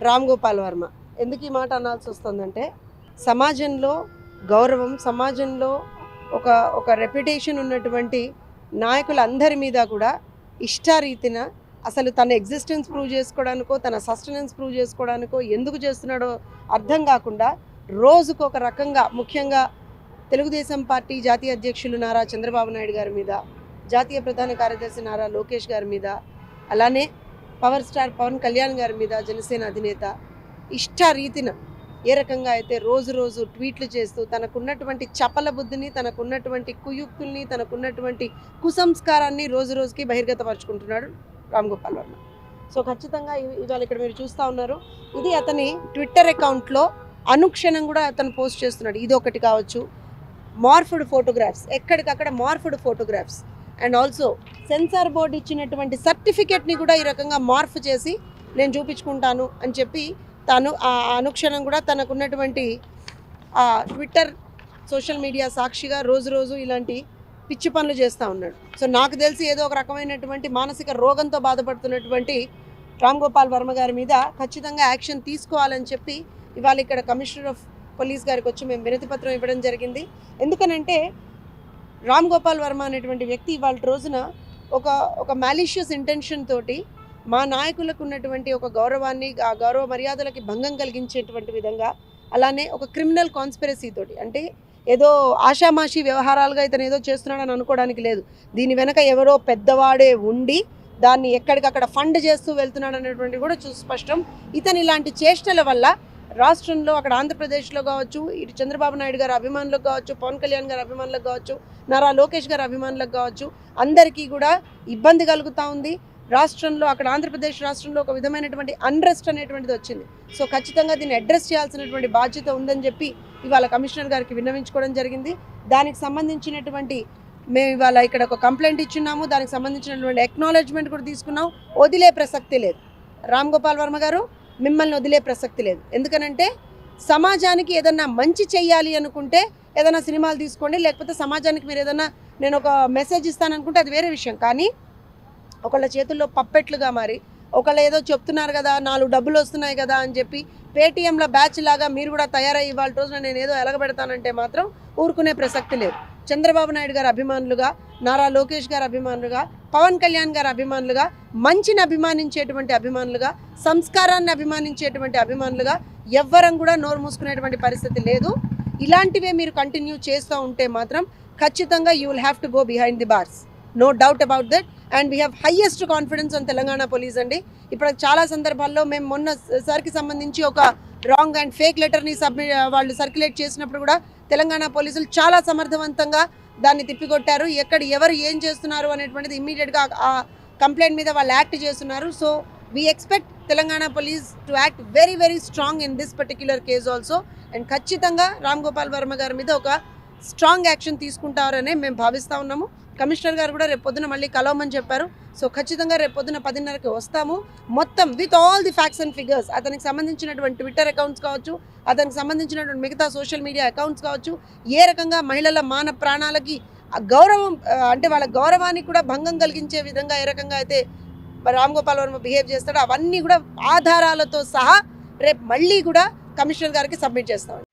రామ్ గోపాల్ వర్మ ఎందుకు ఈ మాట అనాల్సి వస్తుందంటే సమాజంలో గౌరవం, సమాజంలో ఒక ఒక రెప్యుటేషన్ ఉన్నటువంటి నాయకులందరి మీద కూడా ఇష్టారీతిన అసలు తన ఎగ్జిస్టెన్స్ ప్రూవ్ చేసుకోవడానికో తన సస్టెనెన్స్ ప్రూవ్ చేసుకోవడానికో ఎందుకు చేస్తున్నాడో అర్థం కాకుండా రోజుకు ఒక రకంగా, ముఖ్యంగా తెలుగుదేశం పార్టీ జాతీయ అధ్యక్షులు నారా చంద్రబాబు నాయుడు గారి మీద, జాతీయ ప్రధాన కార్యదర్శి నారా లోకేష్ గారి మీద, అలానే పవర్ స్టార్ పవన్ కళ్యాణ్ గారి మీద జనసేన అధినేత ఇష్టారీతిన ఏ రకంగా అయితే రోజు రోజు ట్వీట్లు చేస్తూ తనకున్నటువంటి చపల బుద్ధిని, తనకున్నటువంటి కుయుక్తుల్ని, తనకున్నటువంటి కుసంస్కారాన్ని రోజు రోజుకి బహిర్గతపరుచుకుంటున్నాడు రామ్ గోపాల్ వర్మ. సో ఖచ్చితంగా ఇవాళ ఇక్కడ మీరు చూస్తూ ఉన్నారు, ఇది అతని ట్విట్టర్ అకౌంట్లో అనుక్షణం కూడా అతను పోస్ట్ చేస్తున్నాడు. ఇది ఒకటి కావచ్చు, మార్ఫ్డ్ ఫోటోగ్రాఫ్స్, ఎక్కడికక్కడ morphed photographs, and also censor board ఇచ్చినటువంటి సర్టిఫికెట్ని కూడా ఈ రకంగా మార్ఫ్ చేసి నేను చూపించుకుంటాను అని చెప్పి తాను ఆ అనుక్షణం కూడా తనకున్నటువంటి ట్విట్టర్ సోషల్ మీడియా సాక్షిగా రోజు రోజు ఇలాంటి పిచ్చి పనులు చేస్తూ ఉన్నాడు. సో నాకు తెలిసి ఏదో ఒక రకమైనటువంటి మానసిక రోగంతో బాధపడుతున్నటువంటి రామ్ గోపాల్ వర్మ గారి మీద ఖచ్చితంగా యాక్షన్ తీసుకోవాలని చెప్పి ఇవాళ ఇక్కడ కమిషనర్ ఆఫ్ పోలీస్ గారికి వచ్చి మేము వినతి పత్రం ఇవ్వడం జరిగింది. ఎందుకనంటే రామ్ గోపాల్ వర్మ అనేటువంటి వ్యక్తి ఇవాళ రోజున ఒక మ్యాలిషియస్ ఇంటెన్షన్ తోటి మా నాయకులకు ఉన్నటువంటి ఒక గౌరవాన్ని, ఆ గౌరవ మర్యాదలకి భంగం కలిగించేటువంటి విధంగా, అలానే ఒక క్రిమినల్ కాన్స్పిరసీ తోటి, అంటే ఏదో ఆషామాషి వ్యవహారాలుగా ఇతను ఏదో చేస్తున్నాడని అనుకోవడానికి లేదు. దీని వెనక ఎవరో పెద్దవాడే ఉండి దాన్ని ఎక్కడికక్కడ ఫండ్ చేస్తూ వెళ్తున్నాడు అనేటువంటి కూడా స్పష్టం. ఇతను ఇలాంటి చేష్టల వల్ల రాష్ట్రంలో, అక్కడ ఆంధ్రప్రదేశ్లో కావచ్చు, ఇటు చంద్రబాబు నాయుడు గారి అభిమానులకు కావచ్చు, పవన్ కళ్యాణ్ గారి అభిమానులకు కావచ్చు, నారా లోకేష్ గారి అభిమానులకు కావచ్చు, అందరికీ కూడా ఇబ్బంది కలుగుతూ ఉంది. రాష్ట్రంలో, అక్కడ ఆంధ్రప్రదేశ్ రాష్ట్రంలో ఒక విధమైనటువంటి అన్రెస్ట్ అనేటువంటిది వచ్చింది. సో ఖచ్చితంగా దీన్ని అడ్రస్ చేయాల్సినటువంటి బాధ్యత ఉందని చెప్పి ఇవాళ కమిషనర్ గారికి విన్నవించుకోవడం జరిగింది. దానికి సంబంధించినటువంటి మేము ఇవాళ ఇక్కడ ఒక కంప్లైంట్ ఇచ్చున్నాము, దానికి సంబంధించినటువంటి ఎక్నాలెడ్జ్మెంట్ కూడా తీసుకున్నాం. వదిలే ప్రసక్తి లేదు, రామ్ గోపాల్ వర్మ గారు మిమ్మల్ని వదిలే ప్రసక్తి లేదు. ఎందుకనంటే సమాజానికి ఏదన్నా మంచి చెయ్యాలి అనుకుంటే ఏదైనా సినిమాలు తీసుకోండి, లేకపోతే సమాజానికి మీరు ఏదైనా నేను ఒక మెసేజ్ ఇస్తాననుకుంటే అది వేరే విషయం. కానీ ఒకళ్ళ చేతుల్లో పప్పెట్లుగా మారి, ఒకళ్ళు ఏదో చెప్తున్నారు కదా, 4 డబ్బులు వస్తున్నాయి కదా అని చెప్పి పేటీఎంల బ్యాచ్ లాగా మీరు కూడా తయారై ఇవాళ రోజున నేను ఏదో ఎలగబెడతానంటే మాత్రం ఊరుకునే ప్రసక్తి లేదు. చంద్రబాబు నాయుడు గారి అభిమానులుగా, నారా లోకేష్ గారి అభిమానులుగా, పవన్ కళ్యాణ్ గారి అభిమానులుగా, మంచిని అభిమానించేటువంటి అభిమానులుగా, సంస్కారాన్ని అభిమానించేటువంటి అభిమానులుగా ఎవ్వరం కూడా నోరు మూసుకునేటువంటి పరిస్థితి లేదు. ఇలాంటివే మీరు కంటిన్యూ చేస్తూ ఉంటే మాత్రం ఖచ్చితంగా you will have to go behind the bars, no doubt about that. And we have highest confidence on Telangana police అండి. ఇప్పుడు చాలా సందర్భాల్లో మేము మొన్న సార్కి సంబంధించి ఒక రాంగ్ అండ్ ఫేక్ లెటర్ని వాళ్ళు సర్క్యులేట్ చేసినప్పుడు కూడా తెలంగాణ పోలీసులు చాలా సమర్థవంతంగా దాన్ని తిప్పికొట్టారు. ఎవరు ఏం చేస్తున్నారు అనేటువంటిది ఇమ్మీడియట్గా ఆ కంప్లైంట్ మీద వాళ్ళు యాక్ట్ చేస్తున్నారు. So we expect Telangana police to act very very strong in this particular case also. And ఖచ్చితంగా రామ్ గోపాల్ వర్మ గారి మీద ఒక స్ట్రాంగ్ యాక్షన్ తీసుకుంటారనే మేము భావిస్తూ ఉన్నాము. కమిషనర్ గారు కూడా రేపు పొద్దున మళ్ళీ కలవమని చెప్పారు. సో ఖచ్చితంగా రేపు పొద్దున 10:30కి వస్తాము, మొత్తం with all the facts and figures. అతనికి సంబంధించినటువంటి ట్విట్టర్ అకౌంట్స్ కావచ్చు, అతనికి సంబంధించినటువంటి మిగతా సోషల్ మీడియా అకౌంట్స్ కావచ్చు, ఏ రకంగా మహిళల మాన ప్రాణాలకి గౌరవం, అంటే వాళ్ళ గౌరవానికి కూడా భంగం కలిగించే విధంగా ఏ రకంగా అయితే రామ్ గోపాల్ వర్మ బిహేవ్ చేస్తాడో అవన్నీ కూడా ఆధారాలతో సహా రేపు మళ్ళీ కూడా కమిషనర్ గారికి సబ్మిట్ చేస్తామండి.